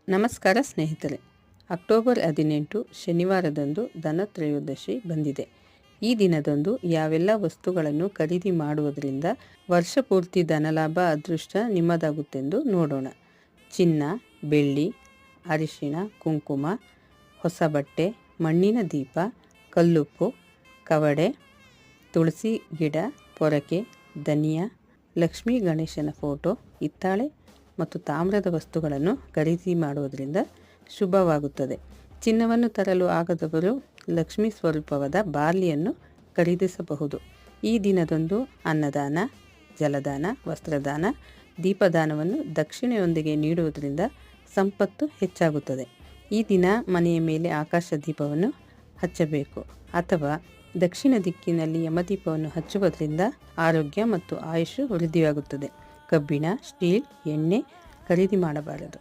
ನಮಸ್ಕಾರ ಸ್ನೇಹಿತರೆ. ಅಕ್ಟೋಬರ್ 18 ಶನಿವಾರದಂದು ಧನತ್ರಯೋದಶಿ ಬಂದಿದೆ. ಈ ದಿನದಂದು ಯಾವೆಲ್ಲ ವಸ್ತುಗಳನ್ನು ಖರೀದಿ ಮಾಡುವುದರಿಂದ ವರ್ಷ ಪೂರ್ತಿ ಧನಲಾಭ ಅದೃಷ್ಟ ನಿಮ್ಮದಾಗುತ್ತೆಂದು ನೋಡೋಣ. ಚಿನ್ನ, ಬೆಳ್ಳಿ, ಅರಿಶಿಣ, ಕುಂಕುಮ, ಹೊಸ ಬಟ್ಟೆ, ಮಣ್ಣಿನ ದೀಪ, ಕಲ್ಲುಪ್ಪು, ಕವಡೆ, ತುಳಸಿ ಗಿಡ, ಪೊರಕೆ, ಧನಿಯಾ, ಲಕ್ಷ್ಮೀ ಗಣೇಶನ ಫೋಟೋ, ಹಿತ್ತಾಳೆ ಮತ್ತು ತಾಮ್ರದ ವಸ್ತುಗಳನ್ನು ಖರೀದಿ ಮಾಡುವುದರಿಂದ ಶುಭವಾಗುತ್ತದೆ. ಚಿನ್ನವನ್ನು ತರಲು ಆಗದವರು ಲಕ್ಷ್ಮೀ ಸ್ವರೂಪವಾದ ಬಾರ್ಲಿಯನ್ನು ಖರೀದಿಸಬಹುದು. ಈ ದಿನದಂದು ಅನ್ನದಾನ, ಜಲದಾನ, ವಸ್ತ್ರದಾನ, ದೀಪದಾನವನ್ನು ದಕ್ಷಿಣೆಯೊಂದಿಗೆ ನೀಡುವುದರಿಂದ ಸಂಪತ್ತು ಹೆಚ್ಚಾಗುತ್ತದೆ. ಈ ದಿನ ಮನೆಯ ಮೇಲೆ ಆಕಾಶ ದೀಪವನ್ನು ಹಚ್ಚಬೇಕು ಅಥವಾ ದಕ್ಷಿಣ ದಿಕ್ಕಿನಲ್ಲಿ ಯಮದೀಪವನ್ನು ಹಚ್ಚುವುದರಿಂದ ಆರೋಗ್ಯ ಮತ್ತು ಆಯುಷ್ ವೃದ್ಧಿಯಾಗುತ್ತದೆ. ಕಬ್ಬಿಣ, ಸ್ಟೀಲ್, ಎಣ್ಣೆ ಖರೀದಿ ಮಾಡಬಾರದು.